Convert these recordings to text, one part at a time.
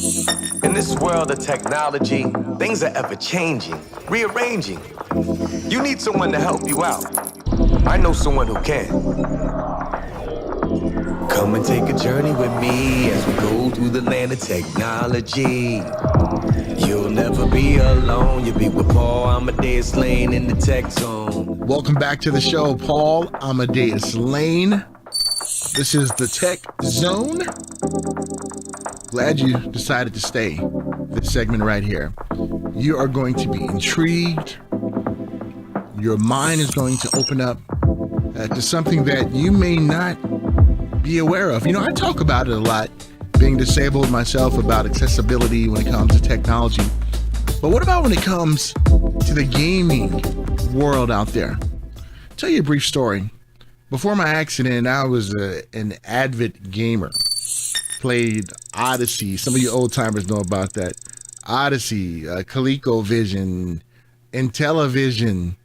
In this world of technology, things are ever changing, rearranging. You need someone to help you out. I know someone who can. Come and take a journey with me as we go through the land of technology. You'll never be alone. You'll be with Paul Amadeus Lane in the tech zone. Welcome back to the show, Paul Amadeus Lane. This is the Tech Zone. Glad you decided to stay this segment right here. You are going to be intrigued. Your mind is going to open up to something that you may not be aware of. You know, I talk about it a lot, being disabled myself, about accessibility when it comes to technology. But what about when it comes to the gaming world out there? I'll tell you a brief story. Before my accident, I was an avid gamer. Played Odyssey. Some of you old timers know about that. Odyssey, ColecoVision, Intellivision,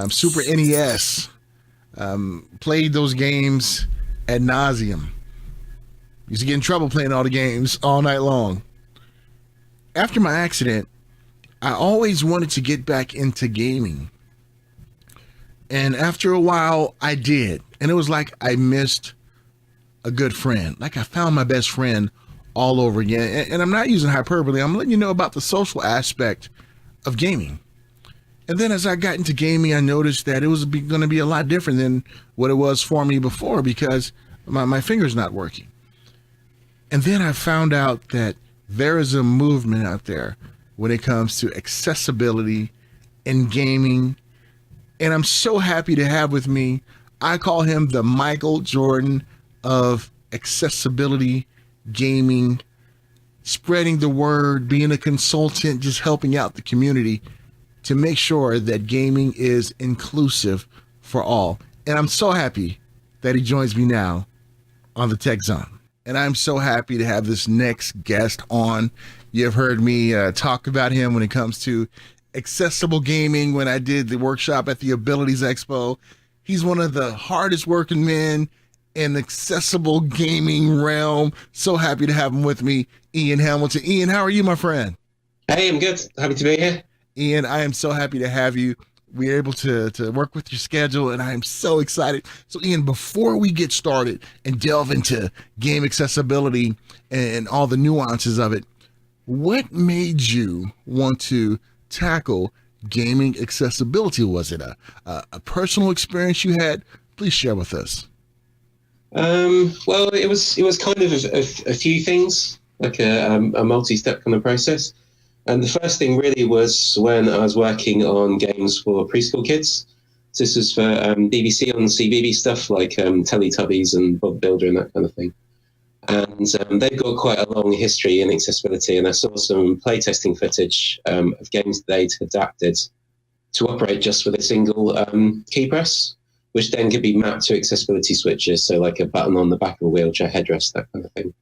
Super NES. Played those games ad nauseum. Used to get in trouble playing all the games all night long. After my accident, I always wanted to get back into gaming. And after a while, I did. And it was like I missed a good friend. Like I found my best friend all over again. And I'm not using hyperbole. I'm letting you know about the social aspect of gaming. And then as I got into gaming, I noticed that it was going to be a lot different than what it was for me before because my finger's not working. And then I found out that there is a movement out there when it comes to accessibility in gaming. And I'm so happy to have with me, I call him the Michael Jordan of accessibility gaming, spreading the word, being a consultant, just helping out the community to make sure that gaming is inclusive for all. And I'm so happy that he joins me now on the Tech Zone. And I'm so happy to have this next guest on. You've heard me talk about him when it comes to accessible gaming when I did the workshop at the Abilities Expo. He's one of the hardest working men in the accessible gaming realm. So happy to have him with me, Ian Hamilton. Ian, how are you, my friend? Hey, I'm good. Happy to be here. Ian, I am so happy to have you. We're able to work with your schedule, and I am so excited. So, Ian, before we get started and delve into game accessibility and all the nuances of it, what made you want to tackle gaming accessibility? Was it a personal experience you had? Please share with us. Well, it was kind of a few things, like a multi-step kind of process. And the first thing really was when I was working on games for preschool kids. So this was for BBC on CBeebies stuff like Teletubbies and Bob Builder and that kind of thing. And they've got quite a long history in accessibility, and I saw some playtesting footage of games they'd adapted to operate just with a single key press, which then could be mapped to accessibility switches, so like a button on the back of a wheelchair headrest, that kind of thing.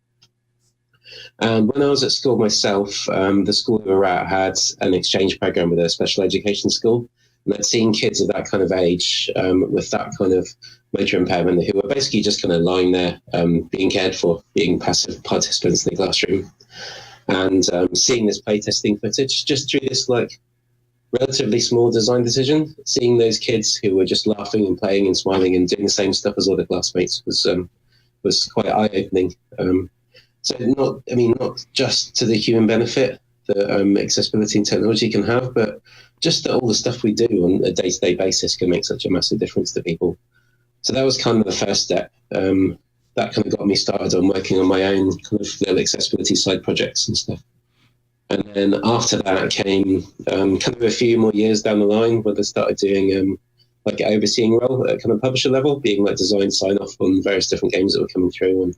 And when I was at school myself, the school we were at had an exchange program with a special education school, and I'd seen kids of that kind of age with that kind of motor impairment who were basically just kind of lying there, being cared for, being passive participants in the classroom. And seeing this playtesting footage, just through this like relatively small design decision, seeing those kids who were just laughing and playing and smiling and doing the same stuff as all their classmates was quite eye-opening. So not just to the human benefit that accessibility and technology can have, but just that all the stuff we do on a day-to-day basis can make such a massive difference to people. So that was kind of the first step. That kind of got me started on working on my own kind of little accessibility side projects and stuff. And then after that came kind of a few more years down the line where I started doing like an overseeing role at kind of publisher level, being like design sign-off on various different games that were coming through. And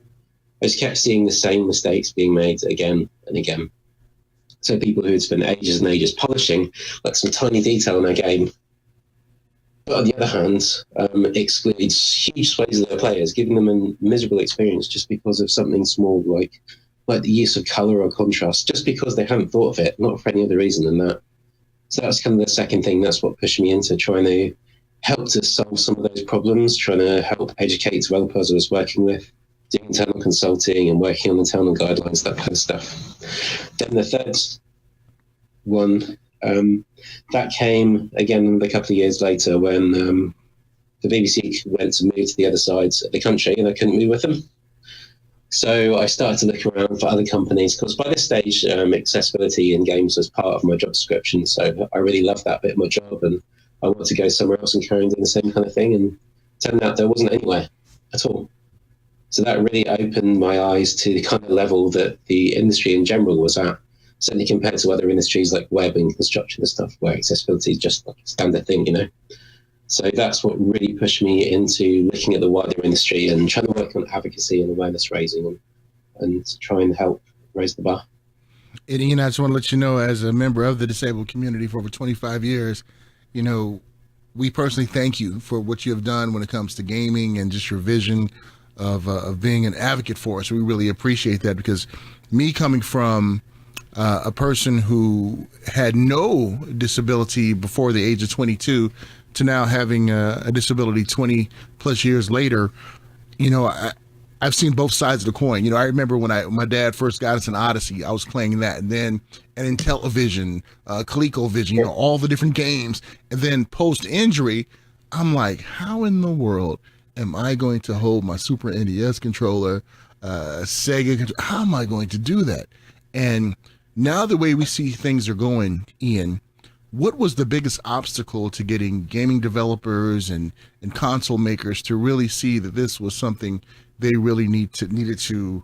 I just kept seeing the same mistakes being made again and again. So people who had spent ages and ages polishing like some tiny detail in their game, but on the other hand, excludes huge swathes of their players, giving them a miserable experience just because of something small like the use of color or contrast, just because they hadn't thought of it, not for any other reason than that. So that's kind of the second thing. That's what pushed me into trying to help to solve some of those problems, trying to help educate developers I was working with, doing internal consulting and working on internal guidelines, that kind of stuff. Then the third one, that came again a couple of years later when the BBC went to move to the other side of the country and I couldn't move with them. So I started to look around for other companies because by this stage, accessibility in games was part of my job description. So I really loved that bit of my job and I wanted to go somewhere else and carry on doing the same kind of thing. And it turned out there wasn't anywhere at all. So that really opened my eyes to the kind of level that the industry in general was at, certainly compared to other industries like web and construction and stuff, where accessibility is just like a standard thing, you know. So that's what really pushed me into looking at the wider industry and trying to work on advocacy and awareness raising and try and help raise the bar. And Ian, I just want to let you know, as a member of the disabled community for over 25 years, you know, we personally thank you for what you have done when it comes to gaming and just your vision of being an advocate for us. We really appreciate that, because me coming from a person who had no disability before the age of 22 to now having a disability 20 plus years later, you know, I've seen both sides of the coin. You know, I remember when my dad first got us an Odyssey, I was playing that, and then an Intellivision, ColecoVision, you know, all the different games. And then post-injury, I'm like, how in the world am I going to hold my Super NES controller, Sega controller? How am I going to do that? And now the way we see things are going, Ian, what was the biggest obstacle to getting gaming developers and console makers to really see that this was something they really needed to,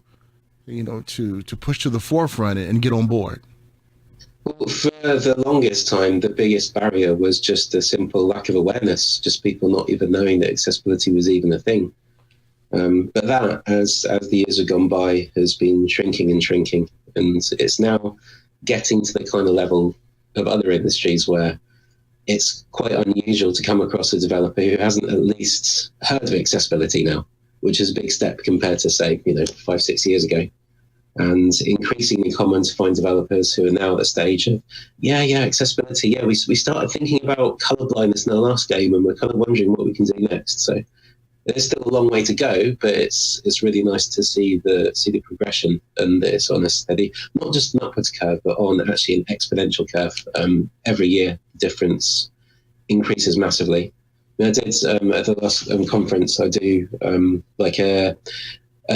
you know, to push to the forefront and get on board? Well, for the longest time, the biggest barrier was just a simple lack of awareness, just people not even knowing that accessibility was even a thing. But that, as the years have gone by, has been shrinking and shrinking. And it's now getting to the kind of level of other industries where it's quite unusual to come across a developer who hasn't at least heard of accessibility now, which is a big step compared to, say, 5-6 years ago. And increasingly common to find developers who are now at the stage of, accessibility. Yeah, we started thinking about color blindness in our last game, and we're kind of wondering what we can do next. So there's still a long way to go, but it's really nice to see the progression, and that it's on a steady, not just an upwards curve, but on actually an exponential curve. Every year, the difference increases massively. I did at the last conference, I do like a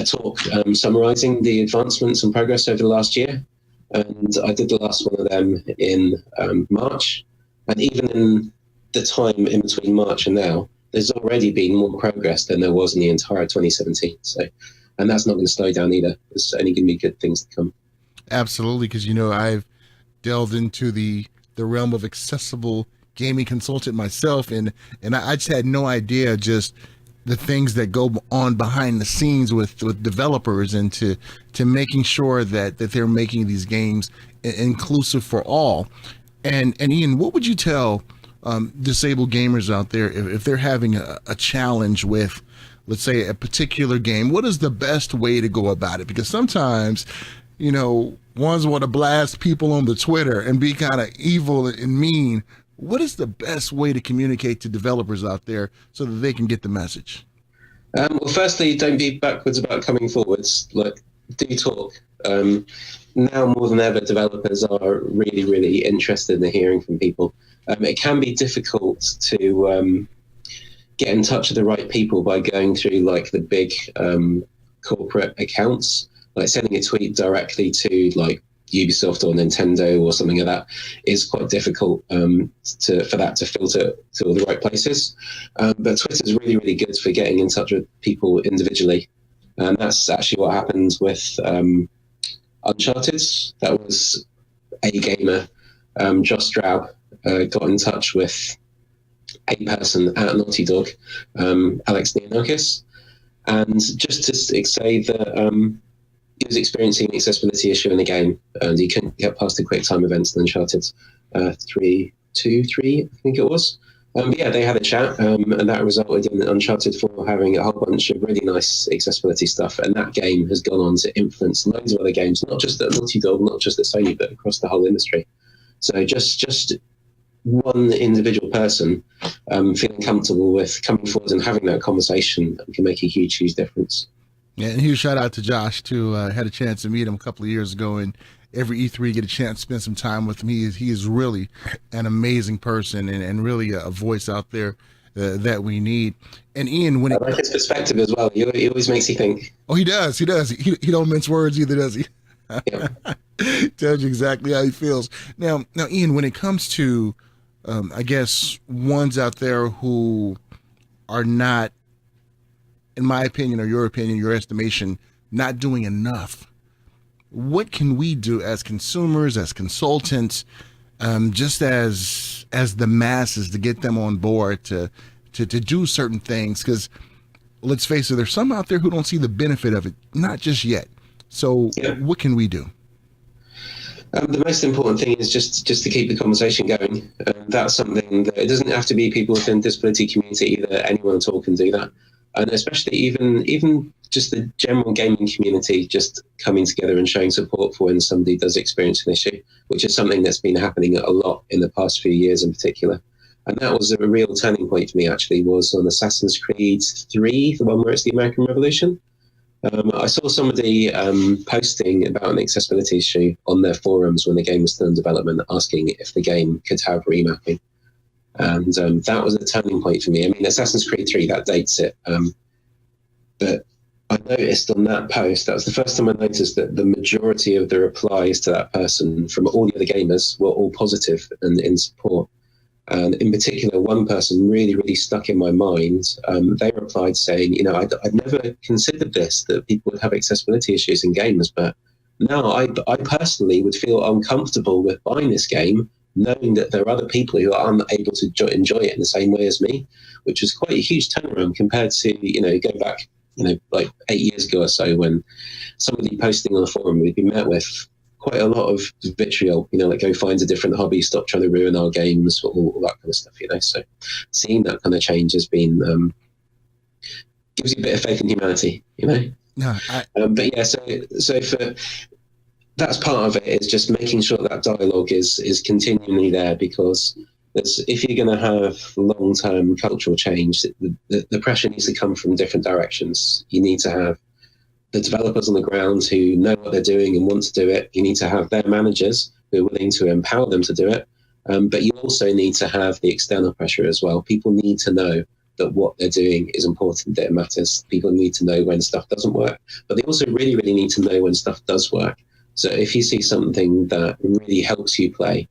talk summarising the advancements and progress over the last year, and I did the last one of them in March, and even in the time in between March and now, there's already been more progress than there was in the entire 2017. So, and that's not going to slow down either. There's only going to be good things to come. Absolutely, because I've delved into the realm of accessible gaming consultant myself, and I just had no idea just the things that go on behind the scenes with developers, and to making sure that they're making these games inclusive for all. And Ian, what would you tell disabled gamers out there if they're having a challenge with, let's say, a particular game? What is the best way to go about it? Because sometimes, ones want to blast people on the Twitter and be kind of evil and mean. What is the best way to communicate to developers out there so that they can get the message? Well, firstly, don't be backwards about coming forwards. Do talk. Now more than ever, developers are really, really interested in hearing from people. It can be difficult to get in touch with the right people by going through the big corporate accounts, like sending a tweet directly to Ubisoft or Nintendo or something like that is quite difficult for that to filter to all the right places. But Twitter is really, really good for getting in touch with people individually. And that's actually what happened with Uncharted. That was a gamer, Josh Straub, got in touch with a person at Naughty Dog, Alex Neonakis, and just to say that he was experiencing an accessibility issue in the game, and he couldn't get past the quick time events in Uncharted 3, I think it was. But yeah, they had a chat, and that resulted in Uncharted 4 having a whole bunch of really nice accessibility stuff, and that game has gone on to influence loads of other games, not just at Naughty Dog, not just at Sony, but across the whole industry. So just one individual person feeling comfortable with coming forward and having that conversation can make a huge, huge difference. Yeah, and huge shout out to Josh too. Had a chance to meet him a couple of years ago, and every E3 get a chance to spend some time with him. He is really an amazing person and really a voice out there that we need. And Ian, when I it like his perspective as well. He always makes you think. oh, he don't mince words either, does he? Yeah. Tells you exactly how he feels. Now, Ian, when it comes to, I guess ones out there who are not, in my opinion or your opinion, your estimation, not doing enough. What can we do as consumers, as consultants, just as the masses to get them on board to do certain things? Because let's face it, there's some out there who don't see the benefit of it, not just yet. So what can we do? The most important thing is just to keep the conversation going. That's something that it doesn't have to be people within the disability community either. Anyone at all can do that, and especially even just the general gaming community, just coming together and showing support for when somebody does experience an issue, which is something that's been happening a lot in the past few years in particular. And that was a real turning point for me. Actually, was on Assassin's Creed 3, the one where it's the American Revolution. I saw somebody posting about an accessibility issue on their forums when the game was still in development, asking if the game could have remapping. And that was a turning point for me. I mean, Assassin's Creed 3, that dates it. But I noticed on that post, that was the first time I noticed that the majority of the replies to that person from all the other gamers were all positive and in support. And in particular, one person really, really stuck in my mind. They replied saying, I'd never considered this, that people would have accessibility issues in games, but now I personally would feel uncomfortable with buying this game, knowing that there are other people who are unable to enjoy it in the same way as me, which is quite a huge turnaround compared to, go back, like 8 years ago or so, when somebody posting on a forum would be met with quite a lot of vitriol, like go find a different hobby, stop trying to ruin our games, all that kind of stuff, So seeing that kind of change has been, gives you a bit of faith in humanity, No, But yeah, so for that's part of it, is just making sure that dialogue is continually there, because if you're going to have long-term cultural change, the pressure needs to come from different directions. You need to have the developers on the ground who know what they're doing and want to do it. You need to have their managers who are willing to empower them to do it. But you also need to have the external pressure as well. People need to know that what they're doing is important, that it matters. People need to know when stuff doesn't work, but they also really, really need to know when stuff does work. So if you see something that really helps you play,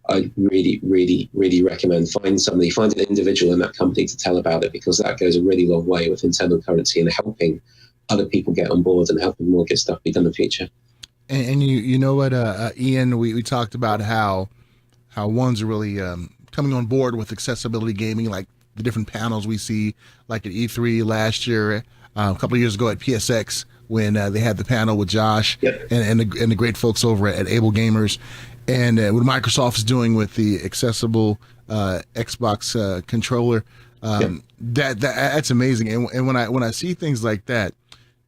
I really, really, really recommend find an individual in that company to tell about it, because that goes a really long way with internal currency and helping other people get on board and helping more get stuff be done in the future. And you know what, Ian, we talked about how ones are really coming on board with accessibility gaming, like the different panels we see, like at E3 last year, a couple of years ago at PSX, when they had the panel with Josh and the great folks over at Able Gamers, and what Microsoft is doing with the accessible Xbox controller. That's amazing. And when I see things like that,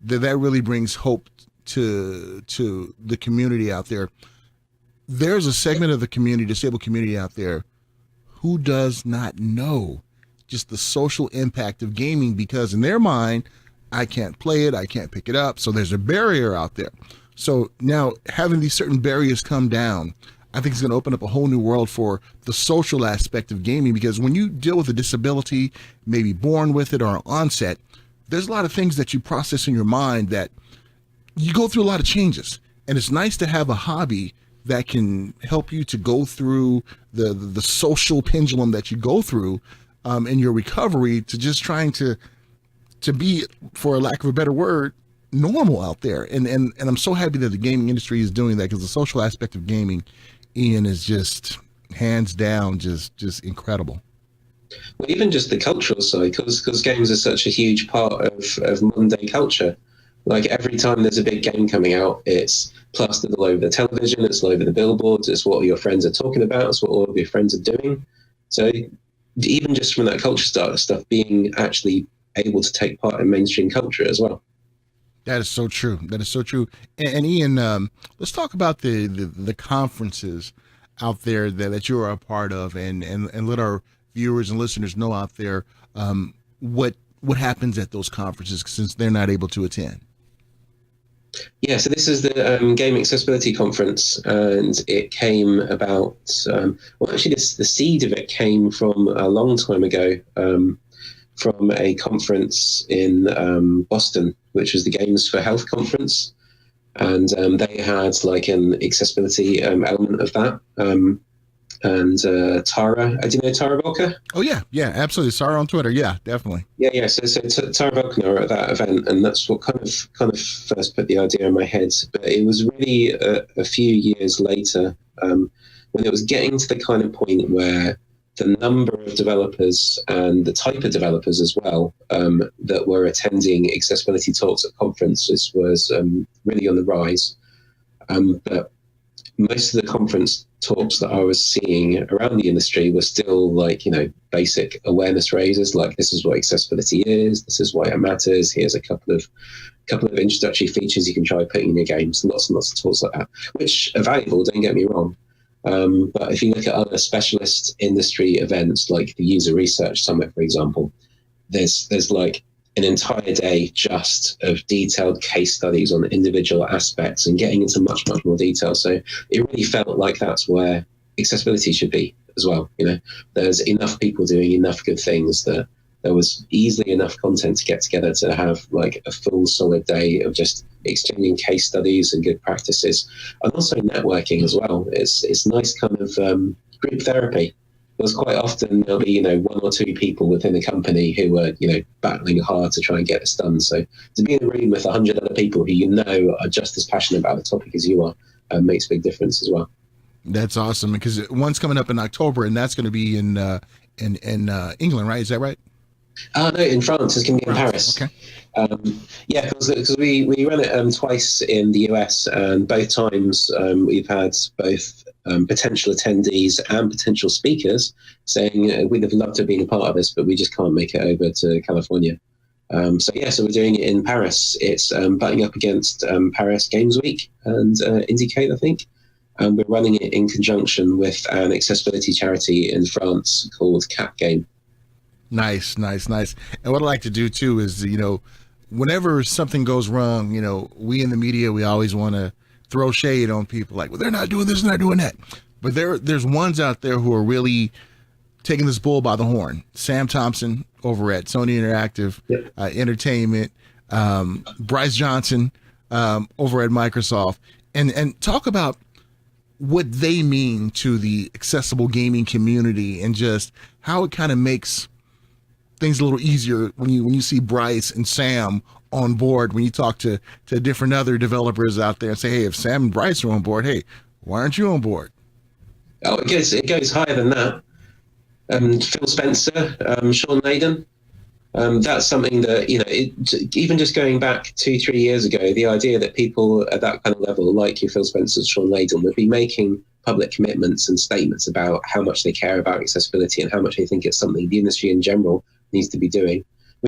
that really brings hope to the community out there. There's a segment of the community, disabled community out there, who does not know just the social impact of gaming, because in their mind, I can't play it, I can't pick it up. So there's a barrier out there. So now having these certain barriers come down, I think it's going to open up a whole new world for the social aspect of gaming, because when you deal with a disability, maybe born with it or onset, there's a lot of things that you process in your mind that you go through a lot of changes. And it's nice to have a hobby that can help you to go through the social pendulum that you go through in your recovery, to just trying to be, for a lack of a better word, normal out there. And I'm so happy that the gaming industry is doing that, because the social aspect of gaming, Ian, is just hands down just incredible. Well, even just the cultural side, because games are such a huge part of modern day culture. Like every time there's a big game coming out, it's plastered all over the television, it's all over the billboards, it's what your friends are talking about, it's what all of your friends are doing. So even just from that culture stuff, being actually able to take part in mainstream culture as well. That is so true. That is so true. And Ian, let's talk about the conferences out there that you're a part of, and let our viewers and listeners know out there what happens at those conferences, since they're not able to attend. Yeah, so this is the Game Accessibility Conference, and it came about. Well, actually, the seed of it came from a long time ago, from a conference in Boston, which was the Games for Health conference, and they had like an accessibility element of that. And Tara, do you know Tara Volker? Oh yeah, absolutely. Sarah on Twitter, yeah, definitely. Yeah. So Tara Volker and I were at that event, and that's what kind of first put the idea in my head. But it was really a few years later, when it was getting to the kind of point where the number of developers and the type of developers as well that were attending accessibility talks at conferences was really on the rise. But most of the conference talks that I was seeing around the industry were still like, basic awareness raisers, like this is what accessibility is, this is why it matters, here's a couple of introductory features you can try putting in your games, lots and lots of tools like that, which are valuable, don't get me wrong. But if you look at other specialist industry events like the User Research Summit, for example, there's like an entire day just of detailed case studies on individual aspects and getting into much, much more detail. So it really felt like that's where accessibility should be as well. There's enough people doing enough good things that there was easily enough content to get together to have like a full solid day of just exchanging case studies and good practices, and also networking as well. It's nice kind of group therapy. Because quite often there'll be, one or two people within a company who are, battling hard to try and get this done. So to be in a room with 100 other people who are just as passionate about the topic as you are makes a big difference as well. That's awesome, because one's coming up in October, and that's going to be in England, right? Is that right? No, in France. It's going to be in Paris. Okay. Yeah, because we run it twice in the US, and both times we've had both potential attendees and potential speakers saying we'd have loved to have been a part of this, but we just can't make it over to California. So we're doing it in Paris. It's butting up against Paris Games Week and Indicate, I think. And we're running it in conjunction with an accessibility charity in France called Cap Game. Nice. And what I like to do too is, whenever something goes wrong, we in the media, we always want to throw shade on people like, well, they're not doing this and they're doing that. But there's ones out there who are really taking this bull by the horn. Sam Thompson over at Sony Interactive Entertainment, Bryce Johnson over at Microsoft, and talk about what they mean to the accessible gaming community and just how it kind of makes things a little easier when you see Bryce and Sam on board, when you talk to different other developers out there and say, hey, if Sam and Bryce are on board, hey, why aren't you on board? Oh, it goes higher than that. Phil Spencer, Sean Layden. That's something that, even just going back 2-3 years ago, the idea that people at that kind of level, like your Phil Spencer, Sean Layden, would be making public commitments and statements about how much they care about accessibility and how much they think it's something the industry in general needs to be doing.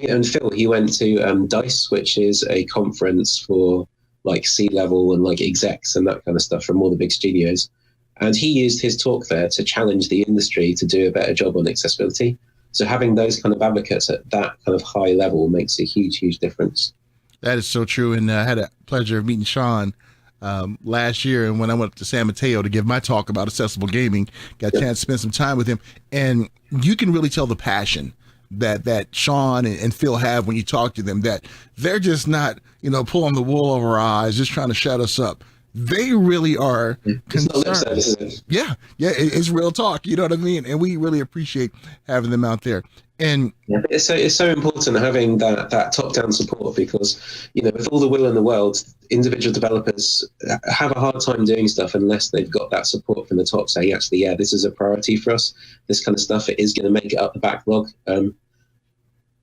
And Phil, he went to DICE, which is a conference for like C-level and like execs and that kind of stuff from all the big studios. And he used his talk there to challenge the industry to do a better job on accessibility. So having those kind of advocates at that kind of high level makes a huge, huge difference. That is so true. And I had a pleasure of meeting Sean last year. And when I went up to San Mateo to give my talk about accessible gaming, got a chance to spend some time with him. And you can really tell the passion that Sean and Phil have when you talk to them, that they're just not, pulling the wool over our eyes, just trying to shut us up. They really are concerned. Yeah, it's real talk. You know what I mean? And we really appreciate having them out there. And it's so important having that top-down support, because with all the will in the world, individual developers have a hard time doing stuff unless they've got that support from the top saying, actually, this is a priority for us. This kind of stuff, it is going to make it up the backlog.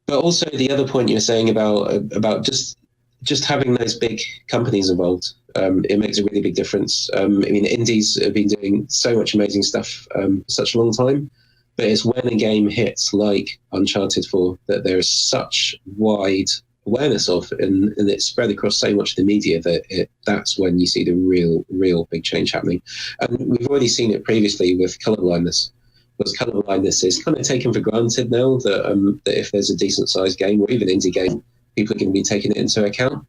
But also the other point you're saying about just having those big companies involved, it makes a really big difference. Indies have been doing so much amazing stuff for such a long time. But it's when a game hits like Uncharted 4 that there is such wide awareness of, and it's spread across so much of the media that that's when you see the real big change happening. And we've already seen it previously with colorblindness, because colorblindness is kind of taken for granted now that if there's a decent sized game or even indie game, people are going to be taking it into account.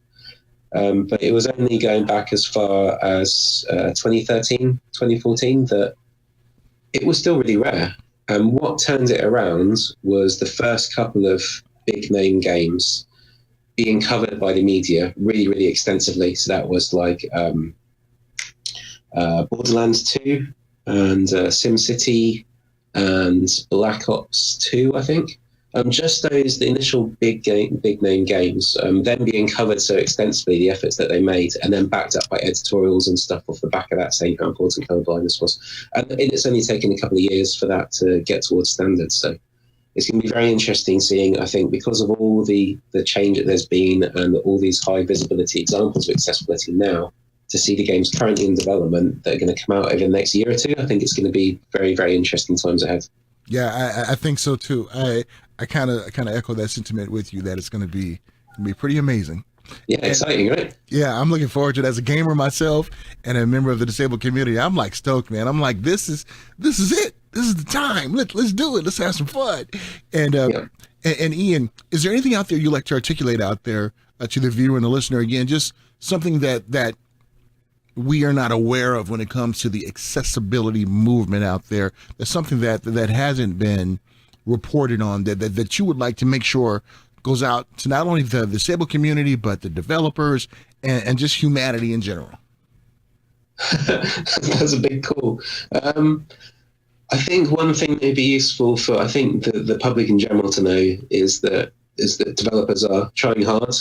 But it was only going back as far as 2013, 2014 that it was still really rare. And what turned it around was the first couple of big name games being covered by the media really, really extensively. So that was like Borderlands 2 and SimCity and Black Ops 2, I think. Just those, the initial big name games, then being covered so extensively, the efforts that they made, and then backed up by editorials and stuff off the back of that, saying how important colourblindness was. And it's only taken a couple of years for that to get towards standards. So it's going to be very interesting seeing, I think, because of all the change that there's been and all these high visibility examples of accessibility now, to see the games currently in development that are going to come out over the next year or two. I think it's going to be very, very interesting times ahead. Yeah, I think so too. I kind of echo that sentiment with you that it's going to be pretty amazing. Yeah, exciting, right? Yeah, I'm looking forward to it as a gamer myself and a member of the disabled community. I'm like stoked, man. I'm like, this is it. This is the time. Let's do it. Let's have some fun. And and Ian, is there anything out there you like to articulate out there to the viewer and the listener? Again, just something that we are not aware of when it comes to the accessibility movement out there. There's something that hasn't been reported on that you would like to make sure goes out to not only the disabled community, but the developers and just humanity in general. That's a big call. I think one thing that would be useful for, I think, the public in general to know is that developers are trying hard.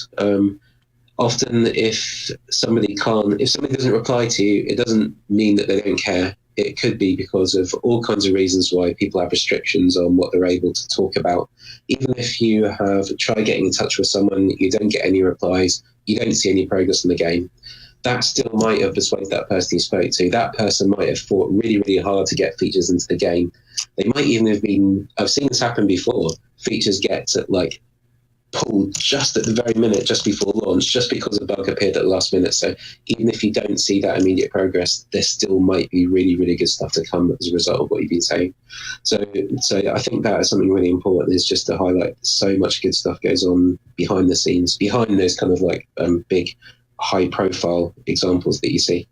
Often if somebody doesn't reply to you, it doesn't mean that they don't care. It could be because of all kinds of reasons why people have restrictions on what they're able to talk about. Even if you have tried getting in touch with someone, you don't get any replies, you don't see any progress in the game, that still might have persuaded that person you spoke to. That person might have fought really, really hard to get features into the game. They might even have been, I've seen this happen before, features get pulled just at the very minute, just before launch, just because a bug appeared at the last minute. So even if you don't see that immediate progress, there still might be really, really good stuff to come as a result of what you've been saying. So I think that is something really important, is just to highlight so much good stuff goes on behind the scenes, behind those kind of like big, high profile examples that you see.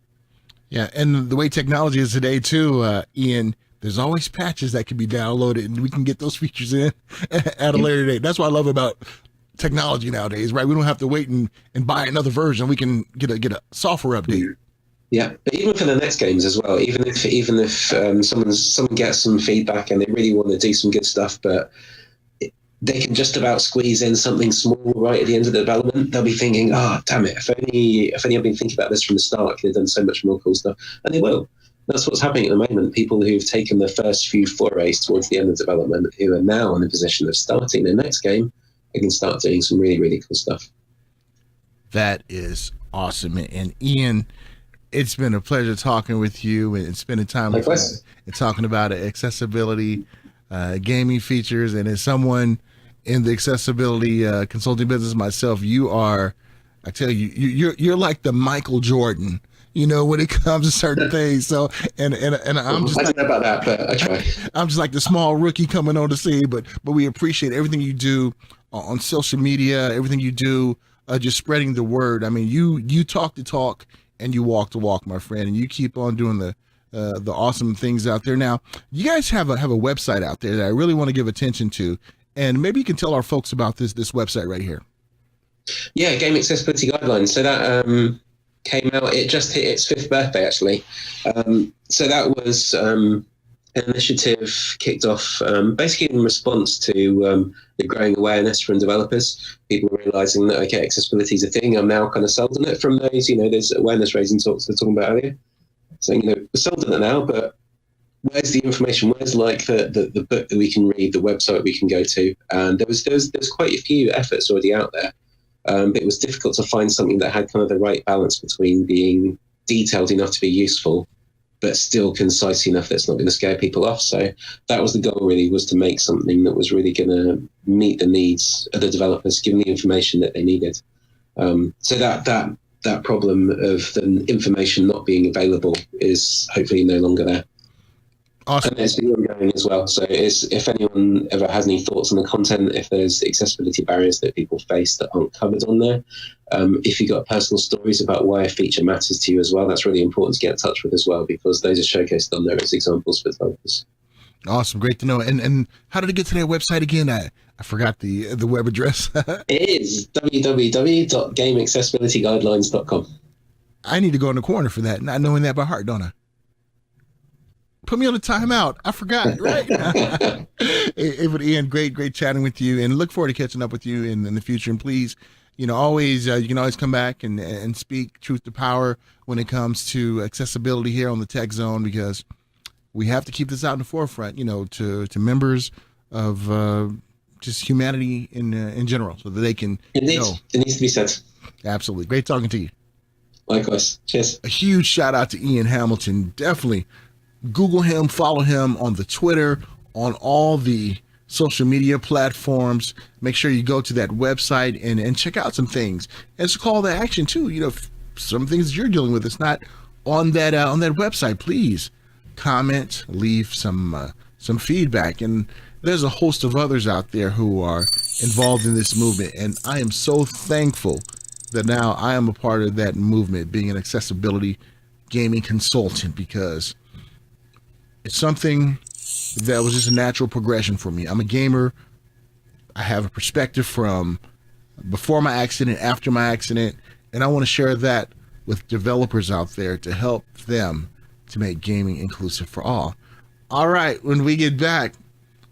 Yeah, and the way technology is today too, Ian, there's always patches that can be downloaded and we can get those features in at a later date. That's what I love about technology nowadays, right? We don't have to wait and buy another version. We can get a software update. Yeah, but even for the next games as well, even if someone gets some feedback and they really want to do some good stuff, but they can just about squeeze in something small right at the end of the development, they'll be thinking, damn it, if only I'd been thinking about this from the start, I could have done so much more cool stuff. And they will. That's what's happening at the moment. People who've taken the first few forays towards the end of development, who are now in a position of starting their next game, they can start doing some really, really cool stuff. That is awesome. And Ian, it's been a pleasure talking with you and spending time with you and talking about accessibility, gaming features. And as someone in the accessibility consulting business myself, you are, I tell you, you're like the Michael Jordan, when it comes to certain things. So, and I'm just, I don't know about that, but I try. I'm just like the small rookie coming on the scene, but we appreciate everything you do on social media, everything you do, just spreading the word. I mean, you talk the talk and you walk the walk, my friend, and you keep on doing the awesome things out there. Now, you guys have a website out there that I really want to give attention to, and maybe you can tell our folks about this website right here. Yeah, Game Accessibility Guidelines. So that came out. It just hit its 5th birthday, actually. So that was an initiative kicked off basically in response to the growing awareness from developers. People realizing that, okay, accessibility is a thing. I'm now kind of sold on it from those, those awareness raising talks we were talking about earlier. Saying, we're sold on it now, but where's the information? Where's like the book that we can read, the website we can go to? And there's quite a few efforts already out there. But it was difficult to find something that had kind of the right balance between being detailed enough to be useful, but still concise enough that's not going to scare people off. So that was the goal, really, was to make something that was really going to meet the needs of the developers, give them the information that they needed. So that problem of the information not being available is hopefully no longer there. Awesome. And it's been ongoing as well. So if anyone ever has any thoughts on the content, if there's accessibility barriers that people face that aren't covered on there, if you've got personal stories about why a feature matters to you as well, that's really important to get in touch with as well, because those are showcased on there as examples for developers. Awesome. Great to know. And how did it get to that website again? I forgot the web address. It is www.gameaccessibilityguidelines.com. I need to go in the corner for that, not knowing that by heart, don't I? Put me on the timeout. I forgot, right? Hey, but Ian, great chatting with you, and look forward to catching up with you in the future. And please, always you can always come back and speak truth to power when it comes to accessibility here on the Tech Zone, because we have to keep this out in the forefront, to members of just humanity in general, so that they can Indeed. know. It needs to be said. Absolutely. Great talking to you. Likewise. Cheers. A huge shout out to Ian Hamilton. Definitely Google him, follow him on the Twitter, on all the social media platforms. Make sure you go to that website and check out some things. And it's a call to action too. If some things that you're dealing with, it's not on that website, please comment, leave some feedback. And there's a host of others out there who are involved in this movement. And I am so thankful that now I am a part of that movement, being an accessibility gaming consultant, because it's something that was just a natural progression for me. I'm a gamer. I have a perspective from before my accident, after my accident, and I want to share that with developers out there to help them to make gaming inclusive for all. All right, when we get back,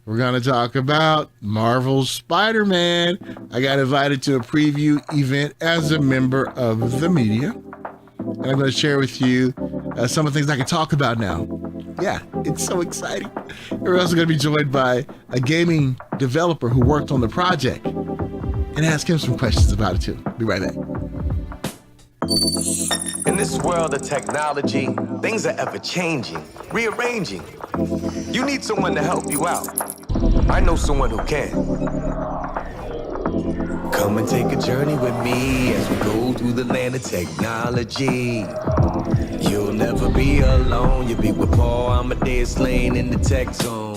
we're going to talk about Marvel's Spider-Man. I got invited to a preview event as a member of the media, and I'm going to share with you some of the things I can talk about now. Yeah, it's so exciting. We're also going to be joined by a gaming developer who worked on the project, and ask him some questions about it too. Be right back. In this world of technology, things are ever changing, rearranging. You need someone to help you out. I know someone who can. Come and take a journey with me as we go through the land of technology. You'll never be alone. You'll be with Paul Amadeus Lane in the Tech Zone.